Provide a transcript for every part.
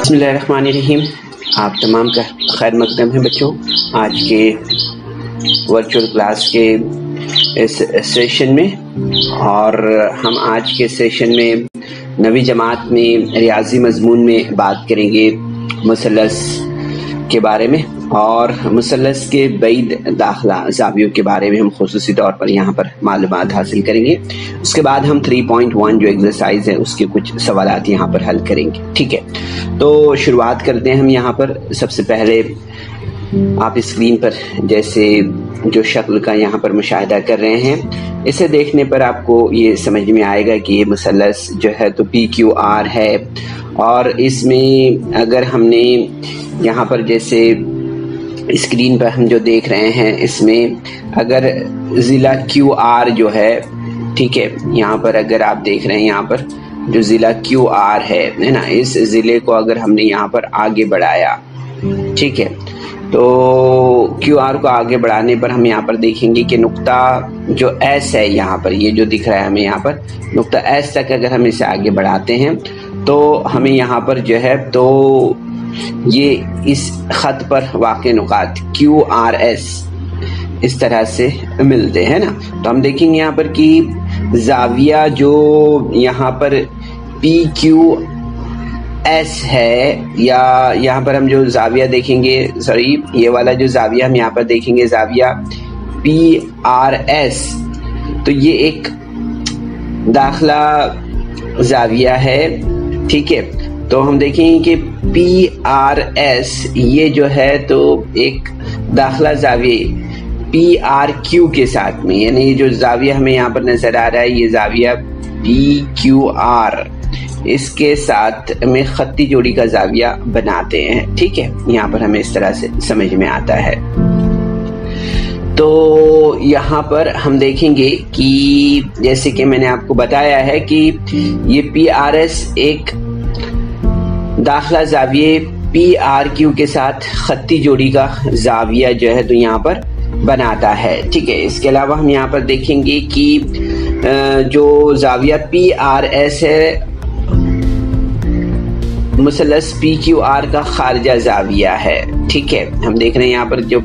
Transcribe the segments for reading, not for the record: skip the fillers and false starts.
बिस्मिल्लाहिर्रहमानिर्रहीम। आप तमाम का खैर मकदम है बच्चों। आज के वर्चुअल क्लास के इस सेशन में, और हम आज के सेशन में नवी जमात में रियाजी मजमून में बात करेंगे मुसल्लस के बारे में, और मुसल्लस के बैद दाखिला ज़ावियों के बारे में हम खुसूसी तौर पर यहाँ पर मालूमात हासिल करेंगे। उसके बाद हम 3.1 जो एक्सरसाइज है उसके कुछ सवालात यहाँ पर हल करेंगे। ठीक है, तो शुरुआत करते हैं हम यहाँ पर। सबसे पहले आप स्क्रीन पर जैसे जो शक्ल का यहाँ पर मुशाहिदा कर रहे हैं, इसे देखने पर आपको ये समझ में आएगा कि ये मुसल्लस जो है तो PQR है, और इसमें अगर हमने यहाँ पर जैसे स्क्रीन पर हम जो देख रहे हैं, इसमें अगर ज़िला QR जो है, ठीक है, यहाँ पर अगर आप देख रहे हैं यहाँ पर जो ज़िला QR है ना, इस ज़िले को अगर हमने यहाँ पर आगे बढ़ाया, ठीक है, तो QR को आगे बढ़ाने पर हम यहाँ पर देखेंगे कि नुक्ता जो S है यहाँ पर, ये जो दिख रहा है हमें यहाँ पर नुक्ता S तक अगर हम इसे आगे बढ़ाते हैं तो हमें यहाँ पर जो है तो ये इस ख़त पर वाक़े नुकात QRS इस तरह से मिलते हैं ना। तो हम देखेंगे यहाँ पर कि ज़ाविया जो यहाँ पर PQS है, या यहाँ पर हम जो ज़ाविया देखेंगे, सॉरी ये वाला जो ज़ाविया हम यहाँ पर देखेंगे ज़ाविया PRS, तो ये एक दाखिला ज़ाविया है। ठीक है, तो हम देखेंगे कि PRS ये जो है तो एक दाखिला ज़ाविया PRQ के साथ में, यानी ये जो ज़ाविया हमें यहाँ पर नज़र आ रहा है ये ज़ाविया PQR, इसके साथ में खत्ती जोड़ी का ज़ाविया बनाते हैं। ठीक है, यहाँ पर हमें इस तरह से समझ में आता है। तो यहाँ पर हम देखेंगे कि जैसे कि मैंने आपको बताया है कि ये PRS एक दाखिला ज़ाविये PRQ के साथ खत्ती जोड़ी का ज़ाविया जो है तो यहाँ पर बनाता है। ठीक है, इसके अलावा हम यहाँ पर देखेंगे कि जो ज़ाविया PRS है मुसल्लस PQR का खारजा ज़ाविया है। ठीक है, हम देख रहे हैं यहाँ पर जो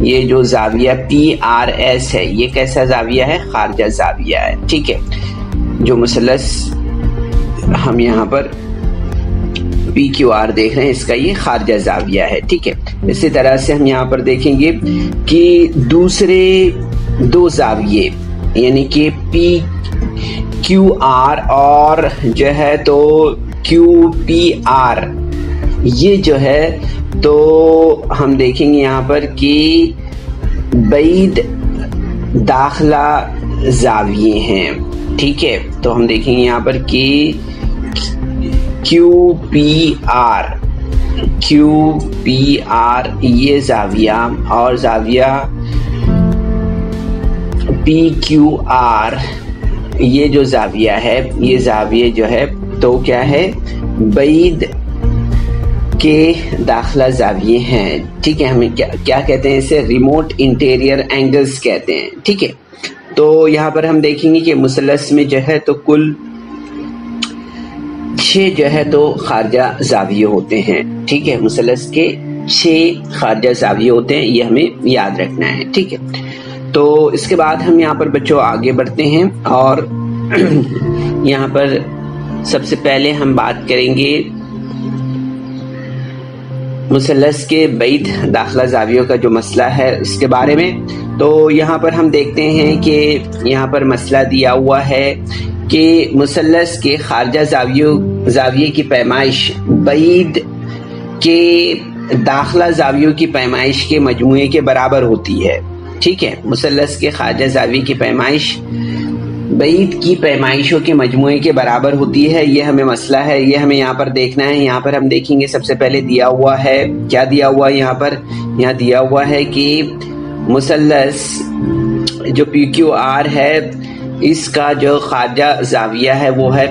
ये जो ज़ाविया PRS है ये कैसा ज़ाविया है, खारजा ज़ाविया है। ठीक है, जो मुसल्लस हम यहाँ पर PQR देख रहे हैं इसका ये खारजा ज़ाविया है। ठीक है, इसी तरह से हम यहाँ पर देखेंगे कि दूसरे दो ज़ाविये यानी कि PQR और जो है तो QPR, ये जो है तो हम देखेंगे यहाँ पर कि बैद दाखिला ज़ाविये हैं। ठीक है, तो हम देखेंगे यहाँ पर कि QPR ये ज़ाविया, और ज़ाविया PQR ये जो ज़ाविया है, ये ज़ाविये जो है तो क्या है, बैद के दाखिला ज़ाविये हैं। ठीक है, हमें क्या कहते हैं इसे, रिमोट इंटीरियर एंगल्स कहते हैं। ठीक है, तो यहाँ पर हम देखेंगे कि मुसल्लस में जो है तो कुल 6 जो है तो खारजा ज़ाविये होते हैं। ठीक है, मुसल्लस के 6 खारजा ज़ाविये होते हैं, ये हमें याद रखना है। ठीक है, तो इसके बाद हम यहाँ पर बच्चों आगे बढ़ते हैं, और यहाँ पर सबसे पहले हम बात करेंगे मुसल्लस के बैद दाखिला ज़ावियों का जो मसला है उसके बारे में। तो यहाँ पर हम देखते हैं कि यहाँ पर मसला दिया हुआ है कि मुसल्लस के खारजा ज़ाविये की पैमाइश बैद के दाखिला ज़ावियों की पैमाइश के मजमूए के बराबर होती है। ठीक है, मुसल्लस के खारजा ज़ाविये की पैमाइश बैद की पैमाइशों के मजमूए के बराबर होती है, ये हमें मसला है, ये हमें यहाँ पर देखना है। यहाँ पर हम देखेंगे सबसे पहले दिया हुआ है, क्या दिया हुआ है यहाँ पर, यहाँ दिया हुआ है कि मुसल्लस जो PQR है इसका जो खारजा ज़ाविया है वो है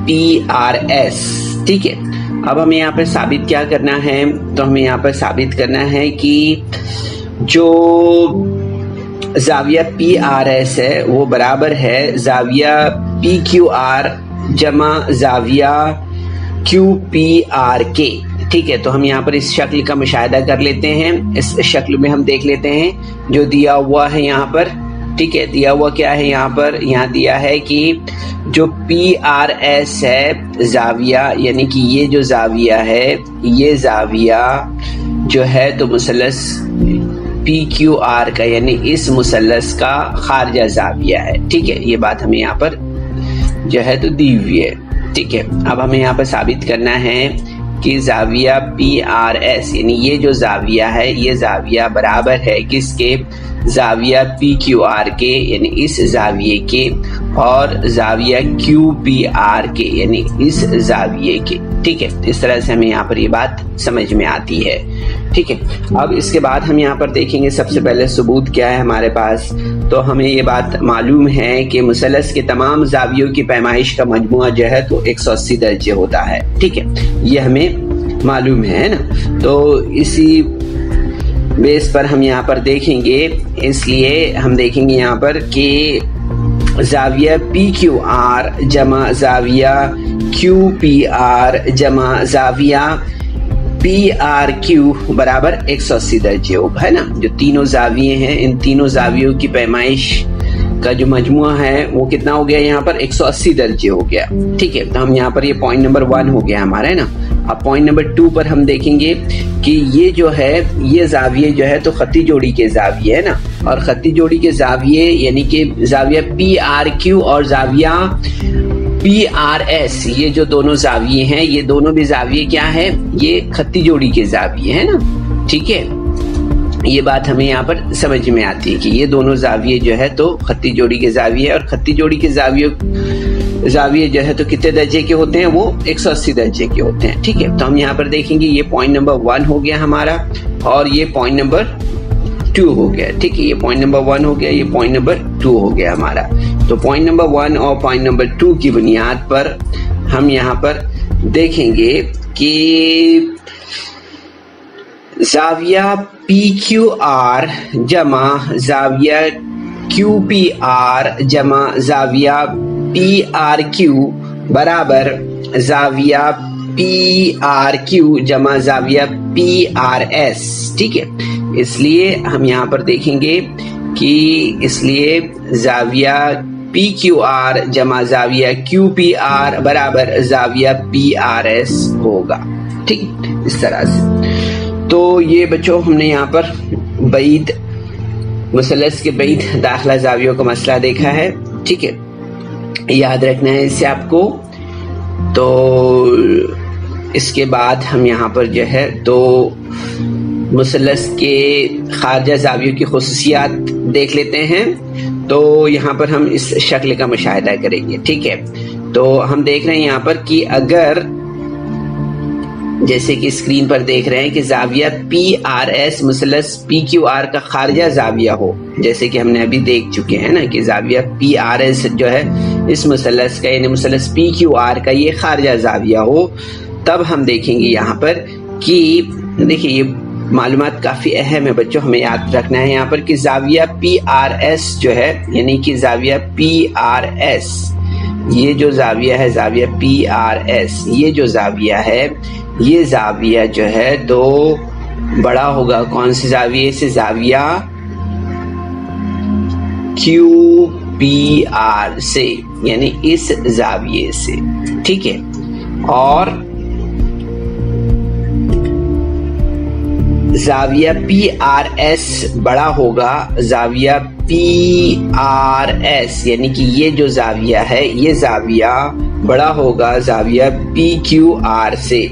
PRS। ठीक है, अब हमें यहाँ पर साबित क्या करना है, तो हमें यहाँ पर साबित करना है कि जो ज़ाविया PRS है वो बराबर है ज़ाविया PQR जमा ज़ाविया QPRK। ठीक है, तो हम यहाँ पर इस शक्ल का मुशाहिदा कर लेते हैं। इस शक्ल में हम देख लेते हैं जो दिया हुआ है यहाँ पर। ठीक है, दिया हुआ क्या है यहाँ पर, यहाँ दिया है कि जो PRS है जाविया, यानी कि ये जो जाविया है, ये जाविया जो है तो मुसल्लस PQR का, यानी इस मुसल्लस का खारजा जाविया है। ठीक है, ये बात हमें यहाँ पर जो है तो दी हुई है। ठीक है, अब हमें यहाँ पर साबित करना है कि जाविया PRS, यानी ये जो जाविया है, ये जाविया बराबर है किसके, जाविया PQR के, यानी इस जाविये के, और जाविया QPR के, यानी इस जाविये के। ठीक है, इस तरह से हमें यहाँ पर ये बात समझ में आती है। ठीक है, अब इसके बाद हम यहाँ पर देखेंगे सबसे पहले सबूत क्या है हमारे पास। तो हमें ये बात मालूम है कि मुसल्लस के तमाम जावियों की पैमाइश का मजमुआ जो है तो 180 दर्जे होता है। ठीक है, ये हमें मालूम है ना। तो इसी बेस पर हम यहाँ पर देखेंगे, इसलिए हम देखेंगे यहाँ पर कि जाविया PQR जमा जाविया QPR जमा जाविया PRQ बराबर 180 दर्जे होगा, है ना। जो तीनों जाविये हैं, इन तीनों जावियों की पैमाइश का जो मजमुआ है वो कितना हो गया यहाँ पर, 180 दर्जे हो गया। ठीक है, तो हम यहाँ पर ये पॉइंट नंबर 1 हो गया हमारा, है ना। अब पॉइंट नंबर 2 पर हम देखेंगे कि ये जो है, ये जाविये जो है तो खत्ती जोड़ी के जाविये है ना, और खत्ती जोड़ी के जाविये यानी कि जाविया PRQ और जाविया PRS, ये जो दोनों जाविये हैं, ये दोनों भी जाविये क्या है, ये खत्ती जोड़ी के जाविये है ना। ठीक है, ये बात हमें यहाँ पर समझ में आती है कि ये दोनों जाविये जो है तो खत्ती जोड़ी के जाविये, और खत्ती जोड़ी के जाविये जो है तो कितने दर्जे के होते हैं, वो 180 दर्जे के होते हैं। ठीक है, तो हम यहाँ पर देखेंगे ये पॉइंट नंबर 1 हो गया हमारा, और ये पॉइंट नंबर 2 हो गया। ठीक है, ये पॉइंट नंबर 1 हो गया, ये पॉइंट नंबर 2 हो गया हमारा। तो पॉइंट नंबर 1 और पॉइंट नंबर 2 की बुनियाद पर हम यहाँ पर देखेंगे कि जाविया PQR जमा जाविया QPR जमा जाविया PRQ बराबर जाविया PRQ जमा जाविया PRS। ठीक है, इसलिए हम यहाँ पर देखेंगे कि इसलिए जाविया PQR जमा जाविया QPR बराबर जाविया PRS होगा। ठीक, इस तरह से। तो ये बच्चों हमने यहाँ पर बैद मुसल्लस के बैद दाखिला जावियों का मसला देखा है। ठीक है, याद रखना है इससे आपको। तो इसके बाद हम यहाँ पर जो है तो मुसल्लस के खारजा जावियों की खुसूसियात देख लेते हैं। तो यहाँ पर हम इस शक्ल का मुशाहिदा करेंगे। ठीक है, तो हम देख रहे हैं यहाँ पर कि अगर जैसे कि स्क्रीन पर देख रहे हैं कि जाविया PRS मुसल्लस PQR का खारजा जाविया हो, जैसे कि हमने अभी देख चुके हैं ना कि जाविया PRS जो है इस मुसल्लस का, यानी मुसल्लस PQR का ये खारजा जाविया हो, तब हम देखेंगे यहाँ पर कि देखिए ये मालूमात काफी अहम है बच्चों, हमें याद रखना है यहाँ पर कि जाविया PRS जो है, यानी कि जाविया PRS, ये जो जाविया है जाविया PRS, ये जो जाविया है, ये जाविया जो है तो बड़ा होगा कौन से जाविये से, जाविया QPR से, यानी इस जाविये से। ठीक है, और जाविया PRS बड़ा होगा जाविया PRS, यानी कि ये जो जाविया है ये जाविया बड़ा होगा जाविया PQR से,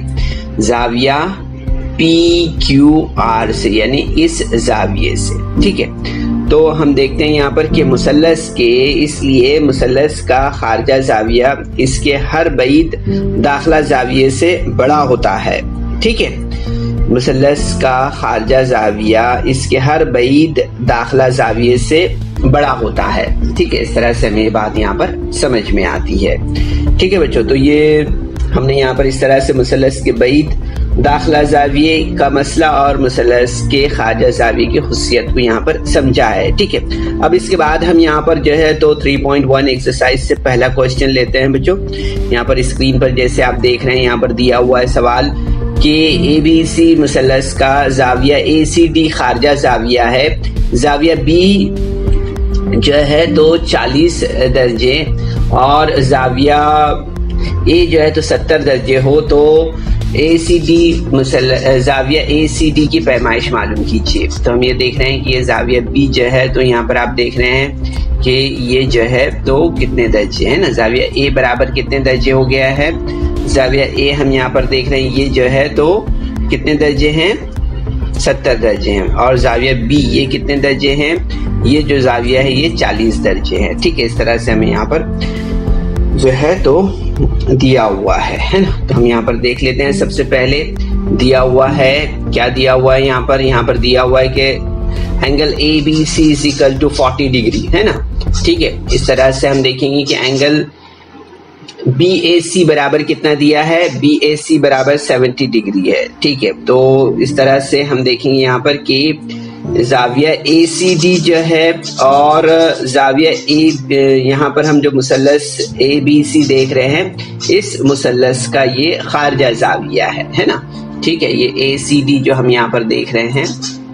जाविया PQR से, यानी इस जाविये से। ठीक है, तो हम देखते हैं यहाँ पर कि मुसल्लस के, इसलिए मुसल्लस का खारजा जाविया इसके हर बैद दाखिला जाविये से बड़ा होता है। ठीक है, मुसल्लस का खारजा जाविया इसके हर बैद दाखिला जाविये से बड़ा होता है। ठीक है, इस तरह से हमें बात यहाँ पर समझ में आती है। ठीक है बच्चों, तो ये हमने यहाँ पर इस तरह से मुसल्लस के बैद दाखिला जाविये का मसला और मुसल्लस के खारजा जाविये की खुसियत को यहाँ पर समझा है। ठीक है, अब इसके बाद हम यहाँ पर जो है तो 3.1 एक्सरसाइज से पहला क्वेश्चन लेते हैं बच्चों। यहाँ पर स्क्रीन पर जैसे आप देख रहे हैं यहाँ पर दिया हुआ है सवाल कि ABC मुसल्लस का जाविया ACD खारजा जाविया है, जाविया B जो है तो 40 दर्जे और जाविया A जो है तो 70 दर्जे हो तो ACD जाविया ACD की पैमाइश मालूम कीजिए। तो हम ये देख रहे हैं कि ये जाविया B जो है तो यहाँ पर आप देख रहे हैं कि ये जो है तो कितने दर्जे है ना, जाविया A बराबर कितने दर्जे हो गया है, जाविया A हम यहाँ पर देख रहे हैं ये जो है तो कितने दर्जे हैं, 70 दर्जे हैं, और जाविया B ये कितने दर्जे हैं, ये जो जाविया है ये 40 दर्जे है। ठीक है, इस तरह से हमें यहाँ पर जो है तो दिया हुआ है ना। तो हम यहाँ पर देख लेते हैं। सबसे पहले दिया हुआ है, क्या दिया हुआ है यहाँ पर दिया हुआ है कि angle ABC is equal to 40 degree है ना। ठीक है, इस तरह से हम देखेंगे कि एंगल BAC बराबर कितना दिया है, BAC बराबर 70 डिग्री है। ठीक है, तो इस तरह से हम देखेंगे यहाँ पर कि जाविया ACD जो है और जाविया A, यहाँ पर हम जो मुसल्लस ABC देख रहे हैं इस मुसल्लस का ये खारजा जाविया है ना। ठीक है, ये ACD जो हम यहाँ पर देख रहे हैं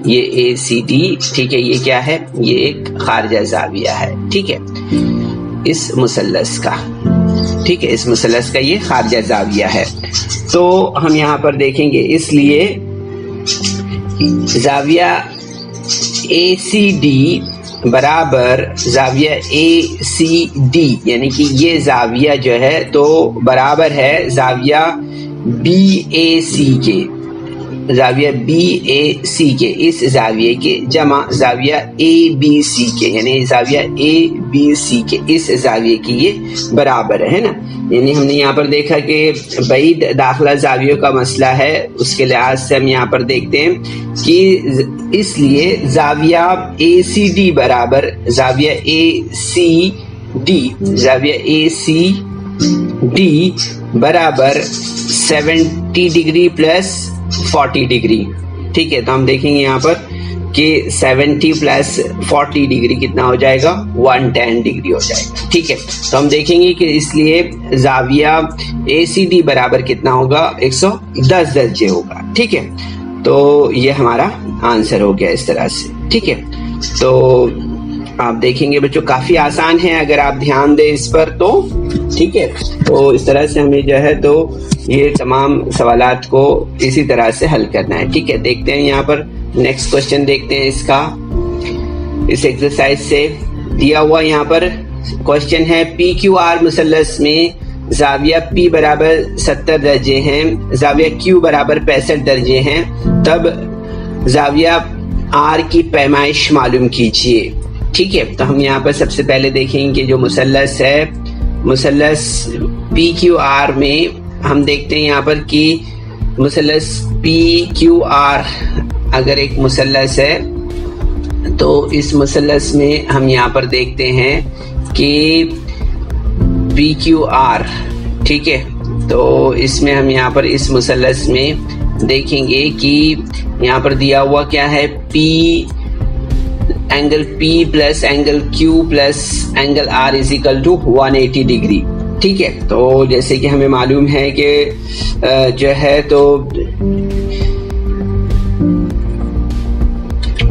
ये ACD, ठीक है, ये क्या है, ये एक खारजा जाविया है। ठीक है, इस मुसल्लस का, ठीक है, इस मुसल्लस का ये खारजा जाविया है। तो हम यहाँ पर देखेंगे, इसलिए जाविया ACD बराबर जाविया ACD यानी कि ये जाविया जो है तो बराबर है जाविया BAC के, जाविया BAC के इस जाविये के जमा जाविया ABC के, यानी जाविया ABC के इस जाविये की ये बराबर है ना। यानी हमने यहाँ पर देखा कि बैद दाखिला जावियों का मसला है, उसके लिहाज से हम यहाँ पर देखते हैं कि इसलिए जाविया ACD बराबर जाविया ACD, जाविया ACD बराबर 70 डिग्री प्लस 40 डिग्री। ठीक है, तो हम देखेंगे यहाँ पर कि 70 प्लस 40 डिग्री कितना हो जाएगा, 110 डिग्री हो जाएगा। ठीक है, तो हम देखेंगे कि इसलिए जाविया ACD बराबर कितना होगा, 110 दर्जे होगा। ठीक है, तो ये हमारा आंसर हो गया इस तरह से। ठीक है, तो आप देखेंगे बच्चों काफी आसान है अगर आप ध्यान दें इस पर तो। ठीक है, तो इस तरह से हमें जो है तो ये तमाम सवालात को इसी तरह से हल करना है। ठीक है, देखते हैं यहाँ पर नेक्स्ट क्वेश्चन देखते हैं इसका। इस एक्सरसाइज से दिया हुआ यहाँ पर क्वेश्चन है PQR मुसल्लस में जाविया P बराबर 70 दर्जे हैं, जाविया Q बराबर 65 दर्जे हैं, तब जाविया R की पैमाइश मालूम कीजिए। ठीक है, तो हम यहाँ पर सबसे पहले देखेंगे कि जो मुसल्लस है, मुसल्लस PQR में हम देखते हैं यहाँ पर कि मुसल्लस PQR अगर एक मुसल्लस है तो इस मुसल्लस में हम यहाँ पर देखते हैं कि PQR, ठीक है, तो इसमें हम यहाँ पर इस मुसल्लस में देखेंगे कि यहाँ पर दिया हुआ क्या है, angle P plus angle Q plus angle R is equal to 180 degree. ठीक है, तो जैसे कि हमें मालूम है कि जो है तो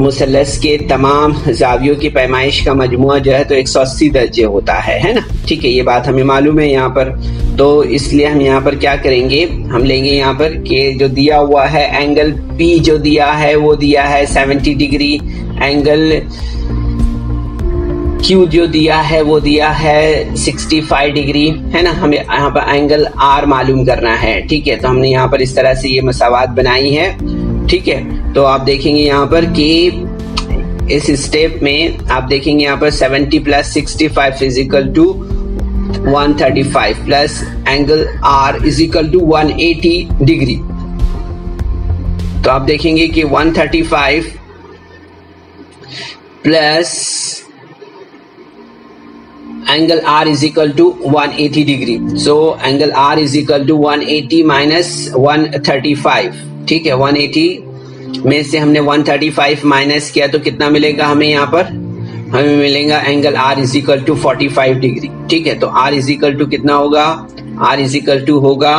मुसल्लस के तमाम जावियों की पैमाइश का मजमुआ जो है तो 180 दर्जे होता है ना। ठीक है, ये बात हमें मालूम है यहाँ पर। तो इसलिए हम यहाँ पर क्या करेंगे, हम लेंगे यहाँ पर कि जो दिया हुआ है एंगल P जो दिया है वो दिया है 70 डिग्री, एंगल Q जो दिया है वो दिया है 65 डिग्री है ना। हमें यहाँ पर एंगल R मालूम करना है। ठीक है, तो हमने यहाँ पर इस तरह से ये मसावात बनाई है। ठीक है, तो आप देखेंगे यहाँ पर कि इस स्टेप में आप देखेंगे यहाँ पर 70 plus 65 is equal to 135 plus angle R is equal to 180 degree. तो आप देखेंगे कि 135 plus angle R is equal to 180 degree. So angle R is equal to 180 minus 135। ठीक है, 180 में से हमने 135 माइनस किया तो कितना मिलेगा हमें यहाँ पर? हमें मिलेगा angle R is equal to 45 degree. ठीक है, तो R इज इक्वल टू कितना होगा? R इज इक्वल टू होगा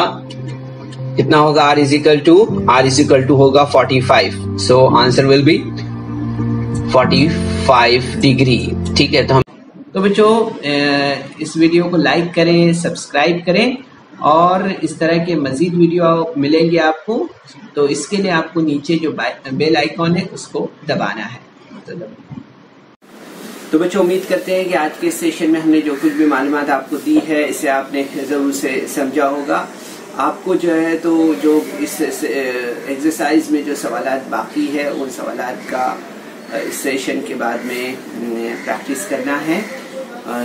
कितना होगा? R इज इक्वल टू होगा 45। So answer will be 45 degree. ठीक है, तो बच्चों इस वीडियो को लाइक करें, सब्सक्राइब करें और इस तरह के मजीद वीडियो मिलेंगे आपको। तो इसके लिए आपको नीचे जो बेल आइकॉन है उसको दबाना है। तो बच्चों उम्मीद करते हैं कि आज के सेशन में हमने जो कुछ भी मालूमात आपको दी है इसे आपने ज़रूर से समझा होगा। आपको जो है तो जो इस एक्सरसाइज में जो सवालात बाकी है उन सवालात का इस सेशन के बाद में प्रैक्टिस करना है।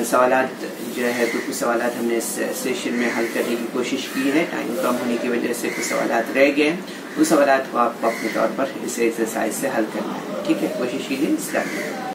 सवालात जो है तो कुछ सवालात हमने इस सेशन में हल करने की कोशिश की है। टाइम कम होने की वजह से कुछ सवालात रह गए। उन सवालात को आपको अपने तौर पर इस एक्सरसाइज से हल करना है। ठीक है, कोशिश कीजिए। स्टार्ट।